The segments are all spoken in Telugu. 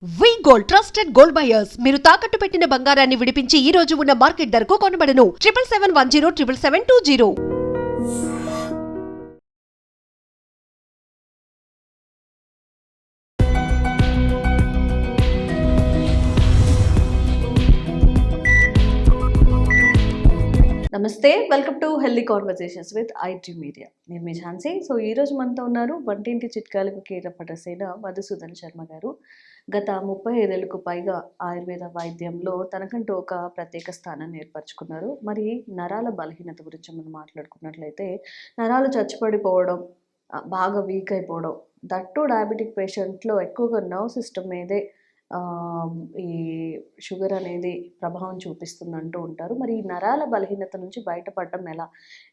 వి గోల్డ్ ట్రస్టెడ్ గోల్డ్ బయర్స్ మీరు తాకట్టు పెట్టిన బంగారాన్ని విడిపించి ఈ రోజు ఉన్న మార్కెట్ ధరకు కొనబడను 7771077720. నమస్తే, welcome to healthy conversations with IT media. నేను మీ ఝాన్సీ. సో ఈరోజు మనతో ఉన్నారు వంటింటి చిట్కాలకు కీరపటసేన మధుసూదన్ శర్మ గారు. గత 35 ఏళ్లకు పైగా ఆయుర్వేద వైద్యంలో తనకంటూ ఒక ప్రత్యేక స్థానాన్ని ఏర్పరచుకున్నారు. మరి నరాల బలహీనత గురించి మనం మాట్లాడుకున్నట్లయితే నరాలు చచ్చిపడిపోవడం, బాగా వీక్ అయిపోవడం, దట్టు డయాబెటిక్ పేషెంట్లో ఎక్కువగా నర్వ్ సిస్టమ్ మీదే ఈ షుగర్ అనేది ప్రభావం చూపిస్తుంది అంటూ ఉంటారు. మరి ఈ నరాల బలహీనత నుంచి బయటపడడం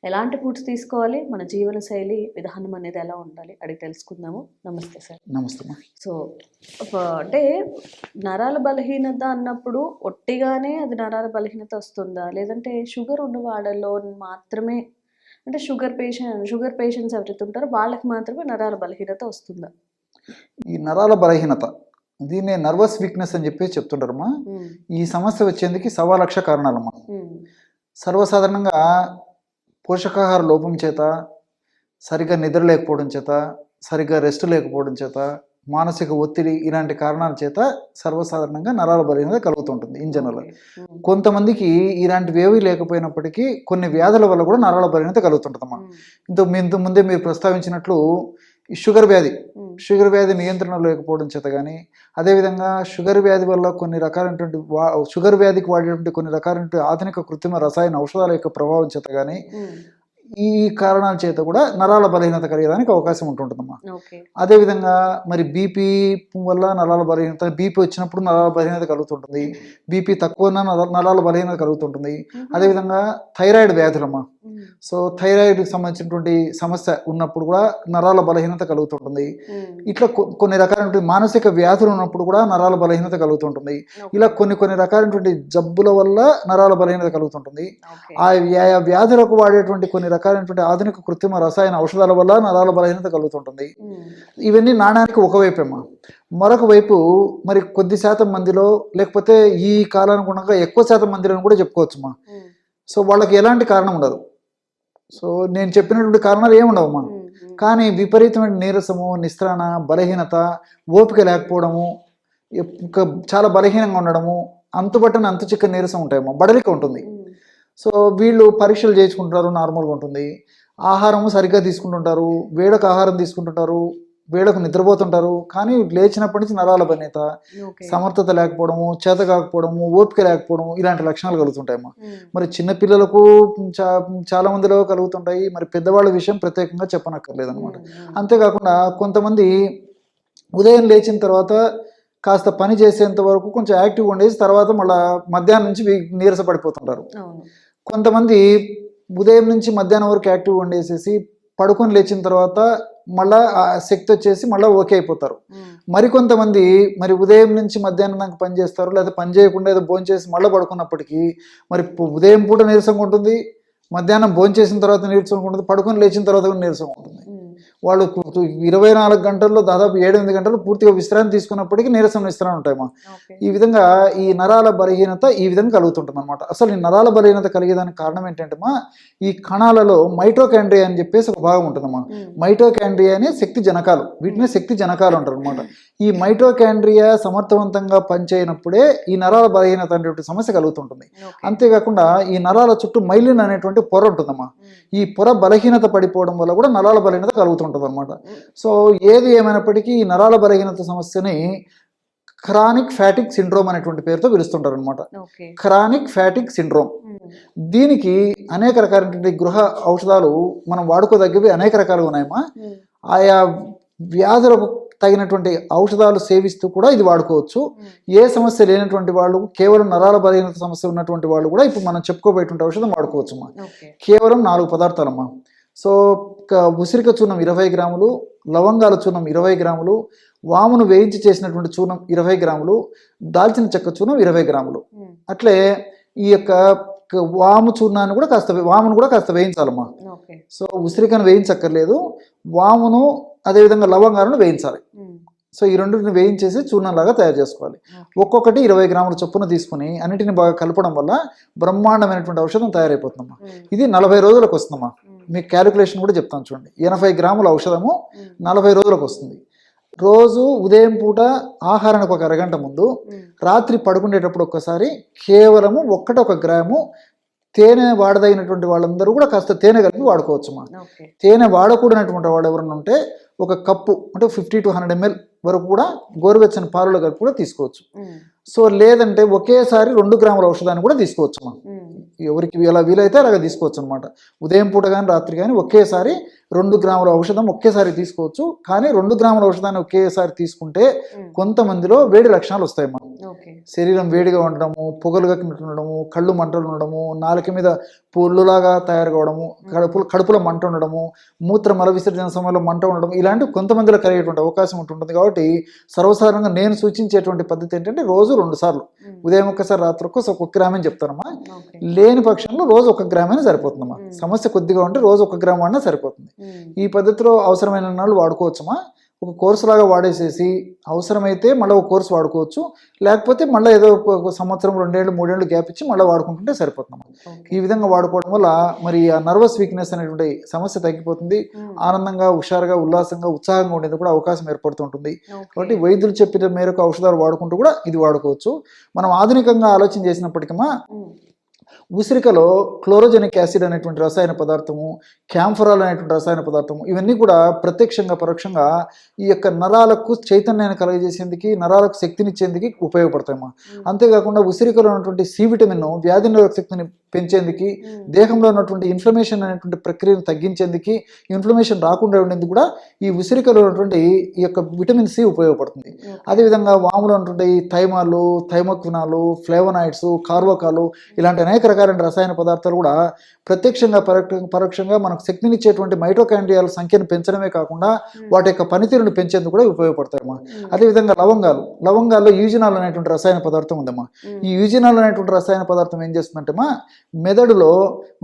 ఎలాంటి ఫుడ్స్ తీసుకోవాలి, మన జీవన శైలి విధానం అనేది ఎలా ఉండాలి అడిగి తెలుసుకుందాము. నమస్తే సార్. నమస్తే. సో అంటే నరాల బలహీనత అన్నప్పుడు ఒట్టిగానే అది నరాల బలహీనత వస్తుందా, లేదంటే షుగర్ ఉన్న వాళ్ళలో మాత్రమే, అంటే షుగర్ పేషెంట్స్ ఎవరైతే ఉంటారో వాళ్ళకి మాత్రమే నరాల బలహీనత వస్తుందా? ఈ నరాల బలహీనత దీన్నే నర్వస్ వీక్నెస్ అని చెప్పి చెప్తుంటారమ్మా. ఈ సమస్య వచ్చేందుకు 1,00,000 కారణాలమ్మా. సర్వసాధారణంగా పోషకాహార లోపం చేత, సరిగ్గా నిద్ర లేకపోవడం చేత, సరిగ్గా రెస్ట్ లేకపోవడం చేత, మానసిక ఒత్తిడి, ఇలాంటి కారణాల చేత సర్వసాధారణంగా నరాల బలహీనత కలుగుతుంటుంది ఇన్ జనరల్. కొంతమందికి ఇలాంటివి ఏవి లేకపోయినప్పటికీ కొన్ని వ్యాధుల వల్ల కూడా నరాల బలహీనత కలుగుతుంటుందమ్మా. ఇంత ముందే మీరు ప్రస్తావించినట్లు ఈ షుగర్ వ్యాధి నియంత్రణ లేకపోవడం చేత కానీ, అదేవిధంగా షుగర్ వ్యాధి వల్ల కొన్ని రకాలైనటువంటి షుగర్ వ్యాధికి వాడేటువంటి కొన్ని రకాలైన ఆధునిక కృత్రిమ రసాయన ఔషధాల యొక్క ప్రభావం చేత కానీ, ఈ కారణాల చేత కూడా నరాల బలహీనత కలిగేదానికి అవకాశం ఉంటుందమ్మా. అదేవిధంగా మరి బీపీ వల్ల నరాల బలహీనత, బీపీ వచ్చినప్పుడు నరాల బలహీనత కలుగుతుంటుంది, బీపీ తక్కువ నరాల బలహీనత కలుగుతుంటుంది. అదేవిధంగా థైరాయిడ్ వ్యాధులమ్మా. సో థైరాయిడ్కి సంబంధించినటువంటి సమస్య ఉన్నప్పుడు కూడా నరాల బలహీనత కలుగుతుంటుంది. ఇట్లా కొన్ని రకాలైన మానసిక వ్యాధులు ఉన్నప్పుడు కూడా నరాల బలహీనత కలుగుతుంటుంది. ఇలా కొన్ని రకాలైనటువంటి జబ్బుల వల్ల నరాల బలహీనత కలుగుతుంటుంది. ఆ వ్యాధులకు వాడేటువంటి కొన్ని రకాలైనటువంటి ఆధునిక కృత్రిమ రసాయన ఔషధాల వల్ల నరాల బలహీనత కలుగుతుంటుంది. ఇవన్నీ నాణానికి ఒకవైపేమా. మరొక వైపు మరి కొద్ది శాతం మందిలో, లేకపోతే ఈ కాలానుగుణంగా ఎక్కువ శాతం మందిలో కూడా చెప్పుకోవచ్చుమా. సో వాళ్ళకి ఎలాంటి కారణం ఉండదు. సో నేను చెప్పినటువంటి కారణాలు ఏముండవమ్మా. కానీ విపరీతమైన నీరసము, నిస్త్రాణ, బలహీనత, ఓపిక లేకపోవడము, చాలా బలహీనంగా ఉండడము, అంతుబట్టని అంతు చిక్క నీరసం ఉంటాయమ్మా, బడలిక ఉంటుంది. సో వీళ్ళు పరీక్షలు చేయించుకుంటారు, నార్మల్గా ఉంటుంది. ఆహారము సరిగ్గా తీసుకుంటుంటారు, వేడకు ఆహారం తీసుకుంటుంటారు, వేడకు నిద్రపోతుంటారు. కానీ లేచినప్పటి నుంచి నరాల బలహీనత, సమర్థత లేకపోవడము, చేత కాకపోవడము, ఓపిక లేకపోవడము, ఇలాంటి లక్షణాలు కలుగుతుంటాయమ్మా. మరి చిన్నపిల్లలకు చాలా మందిలో కలుగుతుంటాయి. మరి పెద్దవాళ్ళ విషయం ప్రత్యేకంగా చెప్పనక్కర్లేదు అనమాట. అంతేకాకుండా కొంతమంది ఉదయం లేచిన తర్వాత కాస్త పని చేసేంత వరకు కొంచెం యాక్టివ్గా ఉండేసి తర్వాత మళ్ళీ మధ్యాహ్నం నుంచి నీరస పడిపోతుంటారు. కొంతమంది ఉదయం నుంచి మధ్యాహ్నం వరకు యాక్టివ్గా ఉండేసేసి పడుకొని లేచిన తర్వాత మళ్ళా ఆ శక్తి వచ్చేసి మళ్ళీ ఓకే అయిపోతారు. మరికొంతమంది మరి ఉదయం నుంచి మధ్యాహ్నం దాకా పని చేస్తారు, లేదా పని చేయకుండా ఏదో భోజనం చేసి మళ్ళీ పడుకున్నప్పటికీ మరి ఉదయం పూట నీరసంగా ఉంటుంది, మధ్యాహ్నం భోజనం చేసిన తర్వాత నీరసంగా ఉంటుంది, పడుకొని లేచిన తర్వాత కూడా నీరసంగా ఉంటుంది. వాళ్ళు 24 గంటల్లో దాదాపు 7-8 గంటలు పూర్తిగా విశ్రాంతి తీసుకున్నప్పటికీ నీరసం ఉంటాయమ్మా. ఈ విధంగా ఈ నరాల బలహీనత ఈ విధంగా కలుగుతుంటుంది అనమాట. అసలు ఈ నరాల బలహీనత కలిగేదానికి కారణం ఏంటంటే ఈ కణాలలో మైటోకాండ్రియా అని చెప్పేసి ఒక భాగం ఉంటుందమ్మా. మైటోకాండ్రియా అనే శక్తి జనకాలు, వీటిని శక్తి జనకాలు అంటారు అనమాట. ఈ మైటోకాండ్రియా సమర్థవంతంగా పనిచేయనప్పుడే ఈ నరాల బలహీనత అనేటువంటి సమస్య కలుగుతుంటుంది. అంతేకాకుండా ఈ నరాల చుట్టూ మైలిన్ అనేటువంటి పొర ఉంటుందమ్మా. ఈ పొర బలహీనత పడిపోవడం వల్ల కూడా నరాల బలహీనత కలుగుతుంటుంది అనమాట. సో ఏది ఏమైనప్పటికీ ఈ నరాల బలహీనత సమస్యని క్రానిక్ ఫ్యాటిక్ సిండ్రోమ్ అనేటువంటి పేరుతో పిలుస్తుంటారు అనమాట. Chronic fatigue syndrome. దీనికి అనేక రకాలైనటువంటి గృహ ఔషధాలు మనం వాడుకోదగ్గవి అనేక రకాలుగా ఉన్నాయమ్మా. ఆయా వ్యాధులకు తగినటువంటి ఔషధాలు సేవిస్తూ కూడా ఇది వాడుకోవచ్చు. ఏ సమస్య లేనటువంటి వాళ్ళు, కేవలం నరాల బలహీనత సమస్య ఉన్నటువంటి వాళ్ళు కూడా ఇప్పుడు మనం చెప్పుకోబోయేటువంటి ఔషధం వాడుకోవచ్చు అమ్మా. కేవలం 4 పదార్థాలమ్మా. సో ఉసిరిక చూర్ణం 20 గ్రాములు, లవంగాల చూర్ణం 20 గ్రాములు, వామును వేయించి చేసినటువంటి చూర్ణం 20 గ్రాములు, దాల్చిన చెక్క చూర్ణం 20 గ్రాములు. అట్లే ఈ యొక్క వాము చూర్ణాన్ని కూడా వామును కూడా కాస్త వేయించాలమ్మా. సో ఉసిరికను వేయించక్కర్లేదు, వామును అదేవిధంగా లవంగాలను వేయించాలి. సో ఈ రెండింటిని వేయించేసి చూర్ణంలాగా తయారు చేసుకోవాలి. ఒక్కొక్కటి 20 గ్రాముల చొప్పున తీసుకుని అన్నిటిని బాగా కలపడం వల్ల బ్రహ్మాండమైనటువంటి ఔషధం తయారైపోతుందమ్మా. ఇది 40 రోజులకు వస్తుందమ్మా. మీకు క్యాలిక్యులేషన్ కూడా చెప్తాను చూడండి. 80 గ్రాముల ఔషధము 40 రోజులకు వస్తుంది. రోజు ఉదయం పూట ఆహారానికి ఒక అరగంట ముందు, రాత్రి పడుకునేటప్పుడు ఒక్కసారి కేవలము 1 గ్రాము తేనె వాడదగినటువంటి వాళ్ళందరూ కూడా కాస్త తేనె కలిపి వాడుకోవచ్చుమా. తేనె వాడకూడనటువంటి వాడు ఎవరైనా ఉంటే 1 కప్పు అంటే 50 to 100 ml వరకు కూడా గోరువెచ్చని పాలలో కలిపి కూడా తీసుకోవచ్చు. సో లేదంటే ఒకేసారి 2 గ్రాముల ఔషధాన్ని కూడా తీసుకోవచ్చుమా. ఎవరికి ఎలా వీలైతే అలాగ తీసుకోవచ్చు అనమాట. ఉదయం పూట కానీ రాత్రి కానీ ఒకేసారి 2 గ్రాముల ఔషధం ఒకేసారి తీసుకోవచ్చు. కానీ 2 గ్రాముల ఔషధాన్ని ఒకేసారి తీసుకుంటే కొంతమందిలో వేడి లక్షణాలు వస్తాయమ్మా. శరీరం వేడిగా ఉండడము, పొగలు ఉండడము, కళ్ళు మంటలు ఉండడము, నాలుక మీద పొల్లులాగా తయారు కావడము, కడుపులో మంట ఉండడము, మూత్ర మల విసర్జన సమయంలో మంట ఉండడం, ఇలాంటివి కొంతమందిలో కలిగేటువంటి అవకాశం ఉంటుంది. కాబట్టి సర్వసాధారణంగా నేను సూచించేటువంటి పద్ధతి ఏంటంటే రోజు 2 సార్లు, ఉదయం ఒక్కసారి రాత్రి ఒక్కసారి 1 గ్రామ్ అని చెప్తానమ్మా. లేని పక్షంలో రోజు 1 గ్రామ్ అని సరిపోతుందమ్మా. సమస్య కొద్దిగా ఉంటే రోజు 1 గ్రామ్ వాడినా సరిపోతుంది. ఈ పద్ధతిలో అవసరమైన నాళ్ళు వాడుకోవచ్చమ్మా. ఒక కోర్సు లాగా వాడేసేసి అవసరమైతే మళ్ళీ ఒక కోర్సు వాడుకోవచ్చు. లేకపోతే మళ్ళీ ఏదో ఒక సంవత్సరం 2 ఏళ్ళు 3 ఏళ్ళు గ్యాప్ ఇచ్చి మళ్ళీ వాడుకుంటుంటే సరిపోతుందమ్మా. ఈ విధంగా వాడుకోవడం వల్ల మరి ఆ నర్వస్ వీక్నెస్ అనేటువంటి సమస్య తగ్గిపోతుంది. ఆనందంగా, హుషారుగా, ఉల్లాసంగా, ఉత్సాహంగా ఉండేది కూడా అవకాశం ఏర్పడుతుంటుంది. కాబట్టి వైద్యులు చెప్పిన మేరకు ఔషధాలు వాడుకుంటూ కూడా ఇది వాడుకోవచ్చు. మనం ఆధునికంగా ఆలోచన చేసినప్పటికీ ఉసిరికలో క్లోరోజెనిక్ యాసిడ్ అనేటువంటి రసాయన పదార్థము, క్యాంఫరాల్ అనేటువంటి రసాయన పదార్థము, ఇవన్నీ కూడా ప్రత్యక్షంగా పరోక్షంగా ఈ యొక్క నరాలకు చైతన్యాన్ని కలగజేసేందుకు, నరాలకు శక్తినిచ్చేందుకు ఉపయోగపడతాయమ్మా. అంతేకాకుండా ఉసిరికలో ఉన్నటువంటి సి విటమిన్ వ్యాధి నిరోధక శక్తిని పెంచేందుకు, దేహంలో ఉన్నటువంటి ఇన్ఫ్లమేషన్ అనేటువంటి ప్రక్రియను తగ్గించేందుకు, ఇన్ఫ్లమేషన్ రాకుండా ఉండేందుకు కూడా ఈ ఉసిరికలో ఉన్నటువంటి ఈ యొక్క విటమిన్ సి ఉపయోగపడుతుంది. అదేవిధంగా వాములో ఉన్నటువంటి థైమాలు, థైమోక్వినాలు, ఫ్లేవనాయిడ్స్, కార్బోకాలు, ఇలాంటి అనేక రకాలైన రసాయన పదార్థాలు కూడా ప్రత్యక్షంగా పరోక్షంగా మనకు శక్తినిచ్చేటువంటి మైటోకాండ్రియాల సంఖ్యను పెంచడమే కాకుండా వాటి యొక్క పనితీరును పెంచేందుకు కూడా ఉపయోగపడతాయమ్మా. అదేవిధంగా లవంగాల్లో యూజినాల్ అనేటువంటి రసాయన పదార్థం ఉందమ్మా. ఈ యూజినాల్ అనేటువంటి రసాయన పదార్థం ఏం చేస్తుందంటేమా, మెదడులో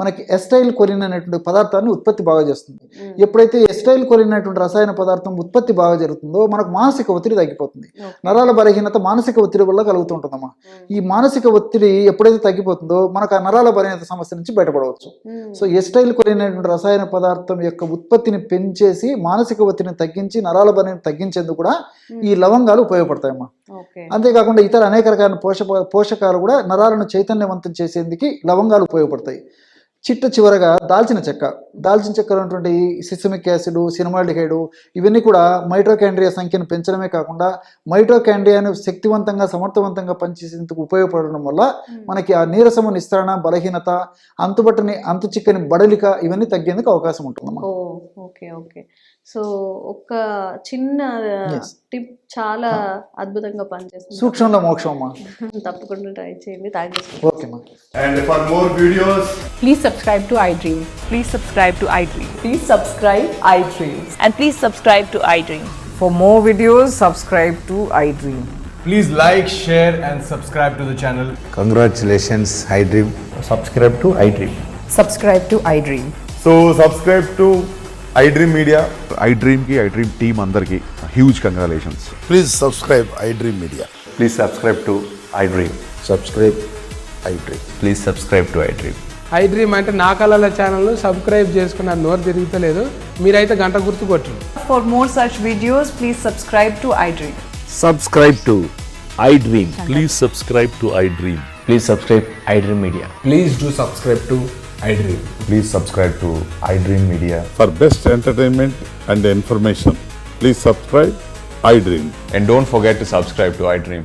మనకి ఎస్టైల్ కొలిన్ అనేటువంటి పదార్థాన్ని ఉత్పత్తి బాగా చేస్తుంది. ఎప్పుడైతే ఎస్టైల్ కొలిన్ అనేటువంటి రసాయన పదార్థం ఉత్పత్తి బాగా జరుగుతుందో మనకు మానసిక ఒత్తిడి తగ్గిపోతుంది. నరాల బలహీనత మానసిక ఒత్తిడి వల్ల కలుగుతుంటుందమ్మా. ఈ మానసిక ఒత్తిడి ఎప్పుడైతే తగ్గిపోతుందో మనకు ఆ నరాల బలహీనత సమస్య నుంచి బయటపడవచ్చు. సో ఎస్టైల్ కొలిన్ అనేటువంటి రసాయన పదార్థం యొక్క ఉత్పత్తిని పెంచేసి మానసిక ఒత్తిడిని తగ్గించి నరాల బలహీనత తగ్గించేందుకు కూడా ఈ లవంగాలు ఉపయోగపడతాయమ్మా. అంతేకాకుండా ఇతర అనేక రకాల పోషకాలు కూడా నరాలను చైతన్యవంతం చేసేందుకు లవంగాలు ఉపయోగపడతాయి. చిట్ట చివరగా దాల్చిన చెక్కలో ఉన్నటువంటి సిసమిక్ యాసిడ్, సినమాల్డిహైడ్, ఇవన్నీ కూడా మైటోకాండ్రియా సంఖ్యను పెంచడమే కాకుండా మైటోకాండ్రియాను శక్తివంతంగా, సమర్థవంతంగా పనిచేసేందుకు ఉపయోగపడడం వల్ల మనకి ఆ నీరసము, నిస్సరణ, బలహీనత, అంతు చిక్కని బడలిక ఇవన్నీ తగ్గేందుకు అవకాశం ఉంటుందమ్మా. ఓకే. సో ఒక చిన్న టిప్ చాలా అద్భుతంగా పనిచేస్తుంది. సూక్ష్మంలో మోక్షమమ్మా. తప్పకుండా ట్రై చేయండి. Thank you. ఓకేమ్మా. And for more videos, please subscribe to iDream. Please subscribe to iDream. Please subscribe iDream. And please subscribe to iDream. For more videos, subscribe to iDream. please like, share and subscribe to the channel. Congratulations, iDream. Subscribe to iDream. Subscribe to iDream. So subscribe to iDream Media. iDream team అందరికి huge congratulations. Please subscribe iDream Media. Please subscribe to iDream. Subscribe iDream. Please subscribe to iDream. iDream అంటే నా కళల ఛానల్ను సబ్స్క్రైబ్ చేసుకున్న నోరు తిరుగుతలేదు, మీరైతే గంట గుర్తు కొట్టండి. For more such videos, please subscribe to iDream. Subscribe to iDream. Please subscribe to iDream. Please subscribe iDream Media. Please do subscribe to iDream. Please subscribe to iDream Media. For best entertainment and information, please subscribe iDream. And don't forget to subscribe to iDream.